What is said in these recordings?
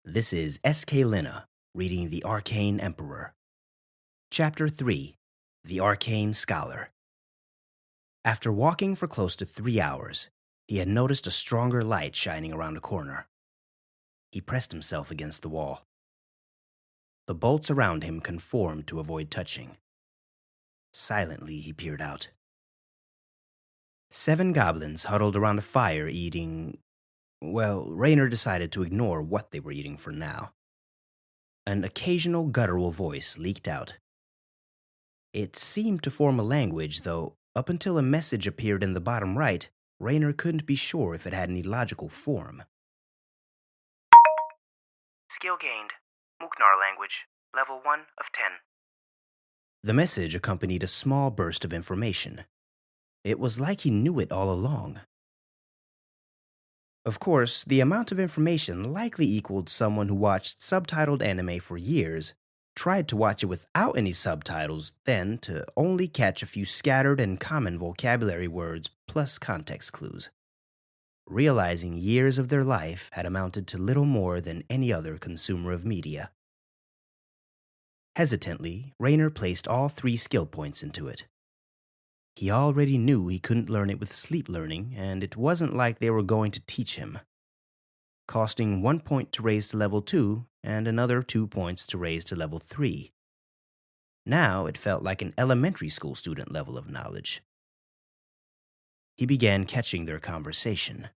This is S.K. Linna, reading The Arcane Emperor. Chapter 3, The Arcane Scholar. After walking for close to 3 hours, he had noticed a stronger light shining around a corner. He pressed himself against the wall. The bolts around him conformed to avoid touching. Silently, he peered out. 7 goblins huddled around a fire eating... Well, Raynor decided to ignore what they were eating for now. An occasional guttural voice leaked out. It seemed to form a language, though up until a message appeared in the bottom right, Raynor couldn't be sure if it had any logical form. Skill gained. Muknar language. Level 1 of 10. The message accompanied a small burst of information. It was like he knew it all along. Of course, the amount of information likely equaled someone who watched subtitled anime for years, tried to watch it without any subtitles, then to only catch a few scattered and common vocabulary words plus context clues. Realizing years of their life had amounted to little more than any other consumer of media. Hesitantly, Raynor placed all 3 skill points into it. He already knew he couldn't learn it with sleep learning, and it wasn't like they were going to teach him. Costing 1 point to raise to level 2, and another 2 points to raise to level 3. Now it felt like an elementary school student level of knowledge. He began catching their conversation.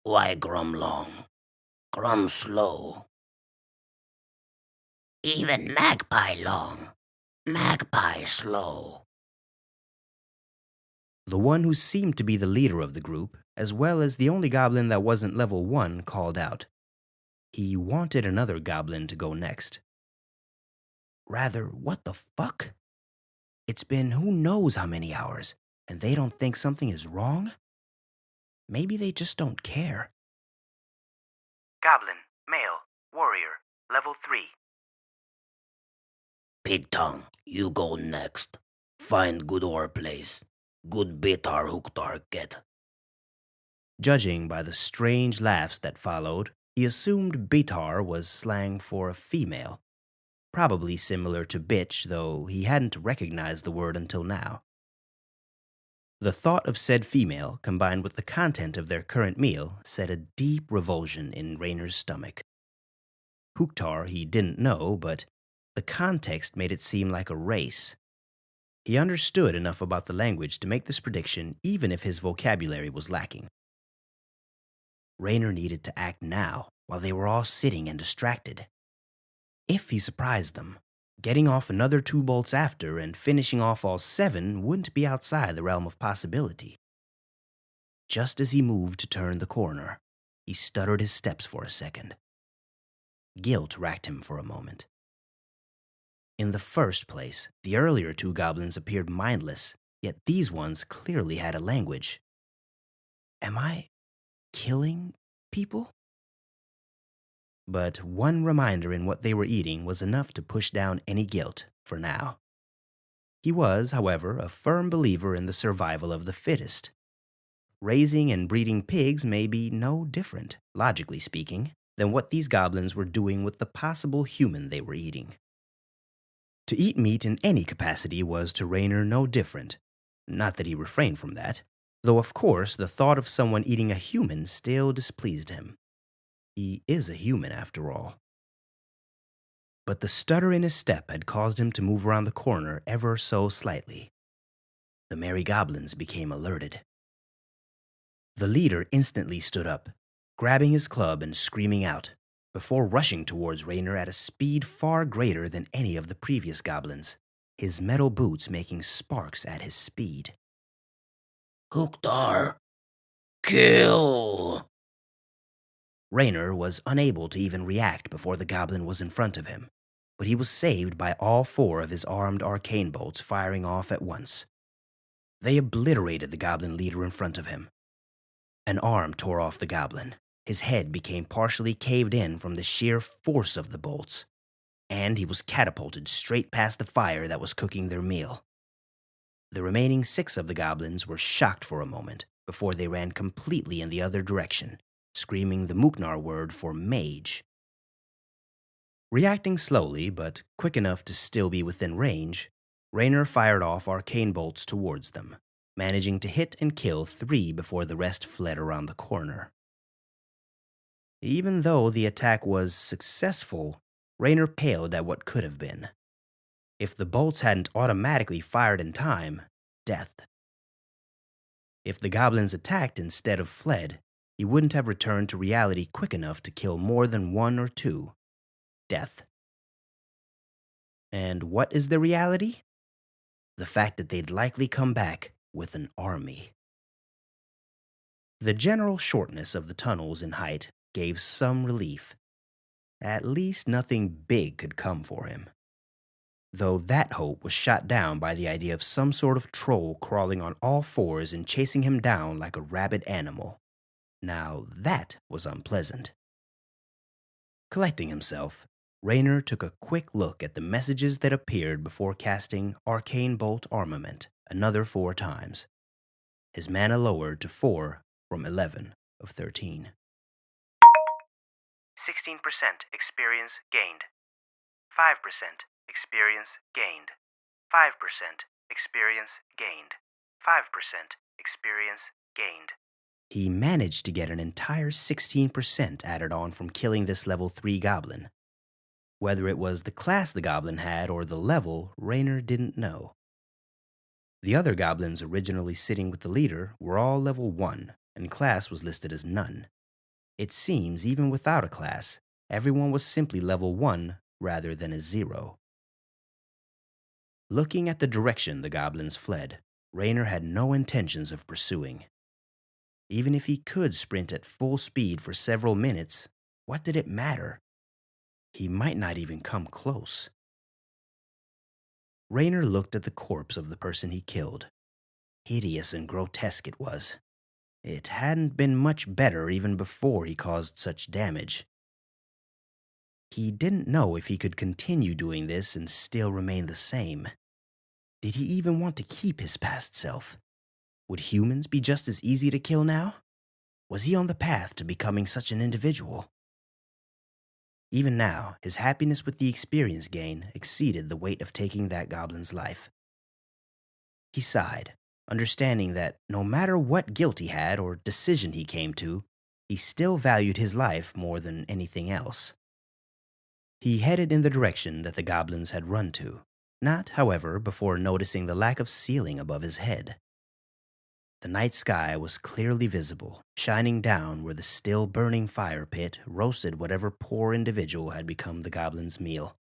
Why grum long? Grum slow. Even magpie long. Magpie slow. The one who seemed to be the leader of the group, as well as the only goblin that wasn't level 1, called out. He wanted another goblin to go next. Rather, what the fuck? It's been who knows how many hours, and they don't think something is wrong? Maybe they just don't care. Goblin. Male. Warrior. Level 3. Pig tongue, you go next. Find good ore place. Good bitar hooktar get. Judging by the strange laughs that followed, he assumed bitar was slang for a female. Probably similar to bitch, though he hadn't recognized the word until now. The thought of said female, combined with the content of their current meal, set a deep revulsion in Raynor's stomach. Hooktar he didn't know, but the context made it seem like a race. He understood enough about the language to make this prediction even if his vocabulary was lacking. Raynor needed to act now, while they were all sitting and distracted. If he surprised them, getting off another 2 bolts after and finishing off all 7 wouldn't be outside the realm of possibility. Just as he moved to turn the corner, he stuttered his steps for a second. Guilt racked him for a moment. In the first place, the earlier 2 goblins appeared mindless, yet these ones clearly had a language. Am I killing people? But one reminder in what they were eating was enough to push down any guilt, for now. He was, however, a firm believer in the survival of the fittest. Raising and breeding pigs may be no different, logically speaking, than what these goblins were doing with the possible human they were eating. To eat meat in any capacity was to Raynor no different. Not that he refrained from that, though of course the thought of someone eating a human still displeased him. He is a human after all. But the stutter in his step had caused him to move around the corner ever so slightly. The merry goblins became alerted. The leader instantly stood up, grabbing his club and screaming out, before rushing towards Raynor at a speed far greater than any of the previous goblins, his metal boots making sparks at his speed. Hooktar. Kill. Raynor was unable to even react before the goblin was in front of him, but he was saved by all 4 of his armed arcane bolts firing off at once. They obliterated the goblin leader in front of him. An arm tore off the goblin. His head became partially caved in from the sheer force of the bolts, and he was catapulted straight past the fire that was cooking their meal. The remaining 6 of the goblins were shocked for a moment before they ran completely in the other direction, screaming the Muknar word for mage. Reacting slowly, but quick enough to still be within range, Raynor fired off arcane bolts towards them, managing to hit and kill 3 before the rest fled around the corner. Even though the attack was successful, Raynor paled at what could have been. If the bolts hadn't automatically fired in time, death. If the goblins attacked instead of fled, he wouldn't have returned to reality quick enough to kill more than 1 or 2. Death. And what is the reality? The fact that they'd likely come back with an army. The general shortness of the tunnels in height gave some relief. At least nothing big could come for him. Though that hope was shot down by the idea of some sort of troll crawling on all fours and chasing him down like a rabid animal. Now that was unpleasant. Collecting himself, Raynor took a quick look at the messages that appeared before casting Arcane Bolt Armament another 4 times. His mana lowered to 4 from 11 of 13. 16% experience gained. 5% experience gained. 5% experience gained. 5% experience gained. He managed to get an entire 16% added on from killing this level 3 goblin. Whether it was the class the goblin had or the level, Raynor didn't know. The other goblins originally sitting with the leader were all level 1, and class was listed as none. It seems even without a class, everyone was simply level 1 rather than a 0. Looking at the direction the goblins fled, Raynor had no intentions of pursuing. Even if he could sprint at full speed for several minutes, what did it matter? He might not even come close. Raynor looked at the corpse of the person he killed. Hideous and grotesque it was. It hadn't been much better even before he caused such damage. He didn't know if he could continue doing this and still remain the same. Did he even want to keep his past self? Would humans be just as easy to kill now? Was he on the path to becoming such an individual? Even now, his happiness with the experience gain exceeded the weight of taking that goblin's life. He sighed, understanding that no matter what guilt he had or decision he came to, he still valued his life more than anything else. He headed in the direction that the goblins had run to, not, however, before noticing the lack of ceiling above his head. The night sky was clearly visible, shining down where the still burning fire pit roasted whatever poor individual had become the goblin's meal.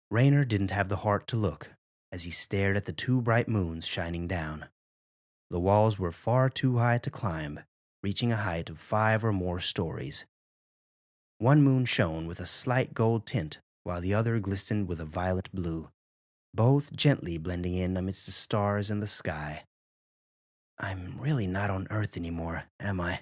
Raynor didn't have the heart to look as he stared at the 2 bright moons shining down. The walls were far too high to climb, reaching a height of 5 or more stories. One moon shone with a slight gold tint, while the other glistened with a violet blue, both gently blending in amidst the stars and the sky. I'm really not on Earth anymore, am I?